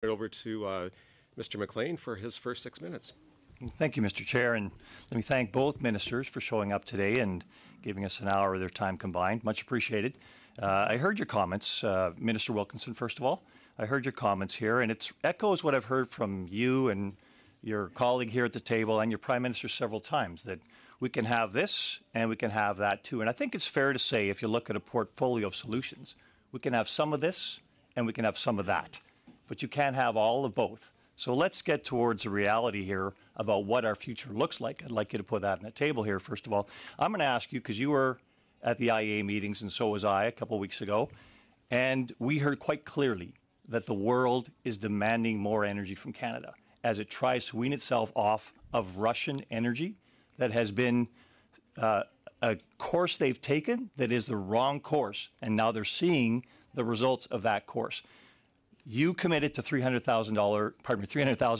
Over to Mr. McLean for his first 6 minutes. Thank you, Mr. Chair, and let me thank both ministers for showing up today and giving us an hour of their time combined. Much appreciated. I heard your comments, Minister Wilkinson, first of all. I heard your comments here, and it echoes what I've heard from you and your colleague here at the table and your Prime Minister several times, that we can have this and we can have that too. And I think it's fair to say, if you look at a portfolio of solutions, we can have some of this and we can have some of that. But you can't have all of both. So let's get towards the reality here about what our future looks like. I'd like you to put that on the table here, first of all. I'm going to ask you, because you were at the IEA meetings and so was I a couple of weeks ago, and we heard quite clearly that the world is demanding more energy from Canada as it tries to wean itself off of Russian energy that has been a course they've taken that is the wrong course, and now they're seeing the results of that course. You committed to 300,000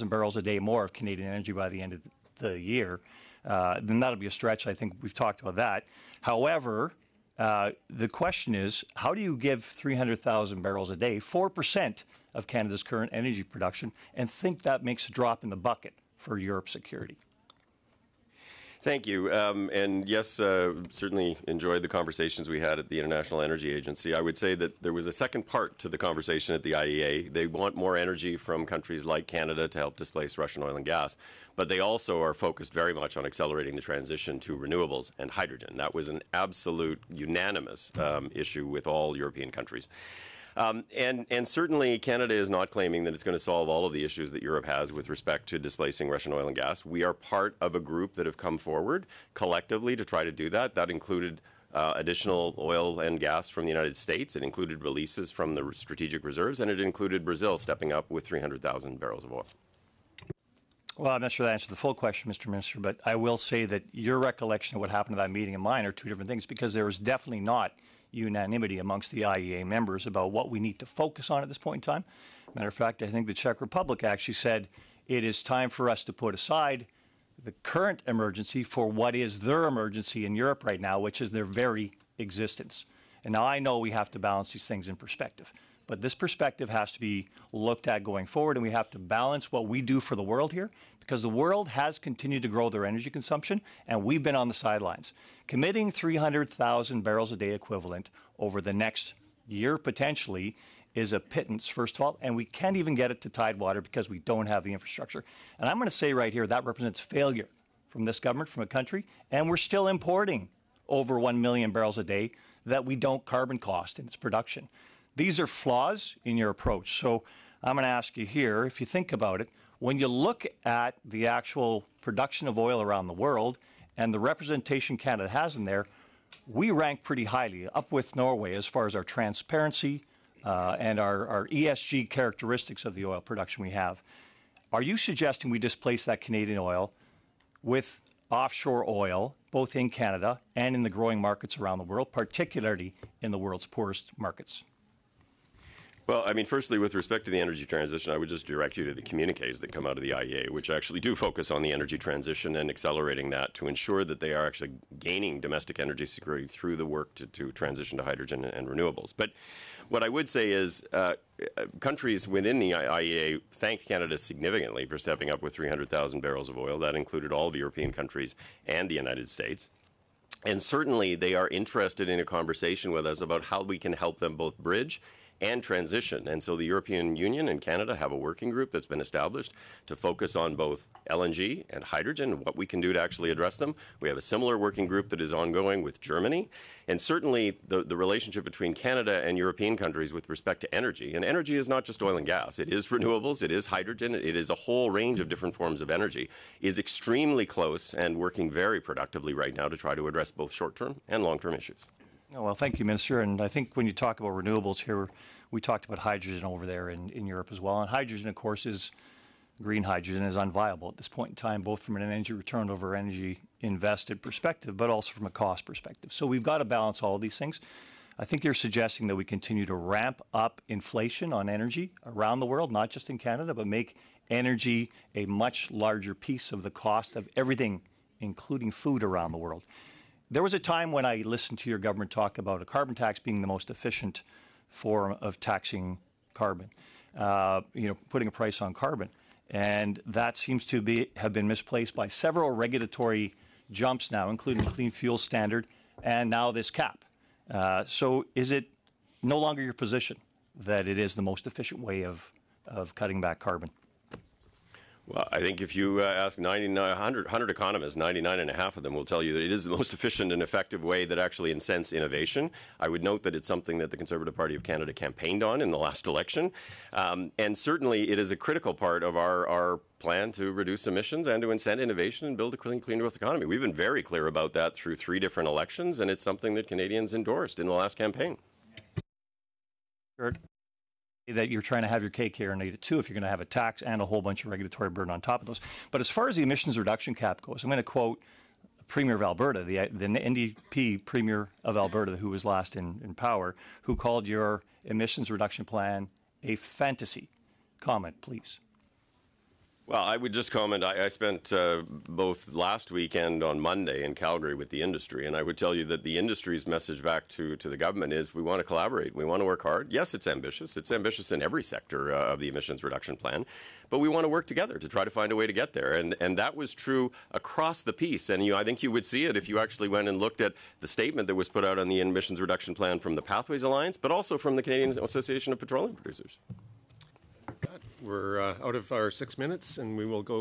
barrels a day more of Canadian energy by the end of the year. Then that'll be a stretch. I think we've talked about that. However, the question is, how do you give 300,000 barrels a day, 4% of Canada's current energy production, and think that makes a drop in the bucket for Europe's security? Thank you. And yes, certainly enjoyed the conversations we had at the International Energy Agency. I would say that there was a second part to the conversation at the IEA. They want more energy from countries like Canada to help displace Russian oil and gas, but they also are focused very much on accelerating the transition to renewables and hydrogen. That was an absolute unanimous issue with all European countries. And certainly Canada is not claiming that it's going to solve all of the issues that Europe has with respect to displacing Russian oil and gas. We are part of a group that have come forward collectively to try to do that. That included additional oil and gas from the United States. It included releases from the strategic reserves, and it included Brazil stepping up with 300,000 barrels of oil. Well, I'm not sure that answered the full question, Mr. Minister, but I will say that your recollection of what happened at that meeting and mine are two different things, because there is definitely not unanimity amongst the IEA members about what we need to focus on at this point in time. Matter of fact, I think the Czech Republic actually said it is time for us to put aside the current emergency for what is their emergency in Europe right now, which is their very existence. And now I know we have to balance these things in perspective, but this perspective has to be looked at going forward, and we have to balance what we do for the world here, because the world has continued to grow their energy consumption, and we've been on the sidelines. Committing 300,000 barrels a day equivalent over the next year, potentially, is a pittance, first of all, and we can't even get it to Tidewater because we don't have the infrastructure. And I'm going to say right here, that represents failure from this government, from a country, and we're still importing over 1 million barrels a day that we don't carbon cost in its production. These are flaws in your approach. So I'm going to ask you here, if you think about it, when you look at the actual production of oil around the world and the representation Canada has in there, we rank pretty highly, up with Norway as far as our transparency and our ESG characteristics of the oil production we have. Are you suggesting we displace that Canadian oil with offshore oil, both in Canada and in the growing markets around the world, particularly in the world's poorest markets? Well, I mean, firstly, with respect to the energy transition, I would just direct you to the communiques that come out of the IEA, which actually do focus on the energy transition and accelerating that to ensure that they are actually gaining domestic energy security through the work to transition to hydrogen and renewables. But what I would say is countries within the IEA thanked Canada significantly for stepping up with 300,000 barrels of oil. That included all of the European countries and the United States. And certainly they are interested in a conversation with us about how we can help them both bridge and transition. And so the European Union and Canada have a working group that's been established to focus on both LNG and hydrogen and what we can do to actually address them. We have a similar working group that is ongoing with Germany. And certainly the relationship between Canada and European countries with respect to energy, and energy is not just oil and gas, it is renewables, it is hydrogen, it is a whole range of different forms of energy, is extremely close and working very productively right now to try to address both short-term and long-term issues. Oh, well, thank you, Minister. And I think when you talk about renewables here, we talked about hydrogen over there in Europe as well. And hydrogen, of course, green hydrogen is unviable at this point in time, both from an energy return over energy invested perspective, but also from a cost perspective. So we've got to balance all of these things. I think you're suggesting that we continue to ramp up inflation on energy around the world, not just in Canada, but make energy a much larger piece of the cost of everything, including food around the world. There was a time when I listened to your government talk about a carbon tax being the most efficient form of taxing carbon. putting a price on carbon. And that seems to have been misplaced by several regulatory jumps now, including the Clean Fuel Standard and now this cap. So is it no longer your position that it is the most efficient way of cutting back carbon? Well, I think if you ask 100 economists, 99.5 of them will tell you that it is the most efficient and effective way that actually incents innovation. I would note that it's something that the Conservative Party of Canada campaigned on in the last election. And certainly it is a critical part of our plan to reduce emissions and to incent innovation and build a clean growth economy. We've been very clear about that through 3 different elections, and it's something that Canadians endorsed in the last campaign. That you're trying to have your cake here and eat it too if you're going to have a tax and a whole bunch of regulatory burden on top of those. But as far as the emissions reduction cap goes, I'm going to quote Premier of Alberta, the NDP Premier of Alberta, who was last in power, who called your emissions reduction plan a fantasy. Comment, please. Well, I would just comment, I spent both last weekend on Monday in Calgary with the industry, and I would tell you that the industry's message back to the government is we want to collaborate, we want to work hard. Yes, it's ambitious. It's ambitious in every sector of the emissions reduction plan, but we want to work together to try to find a way to get there. And that was true across the piece, and I think you would see it if you actually went and looked at the statement that was put out on the emissions reduction plan from the Pathways Alliance, but also from the Canadian Association of Petroleum Producers. We're out of our 6 minutes, and we will go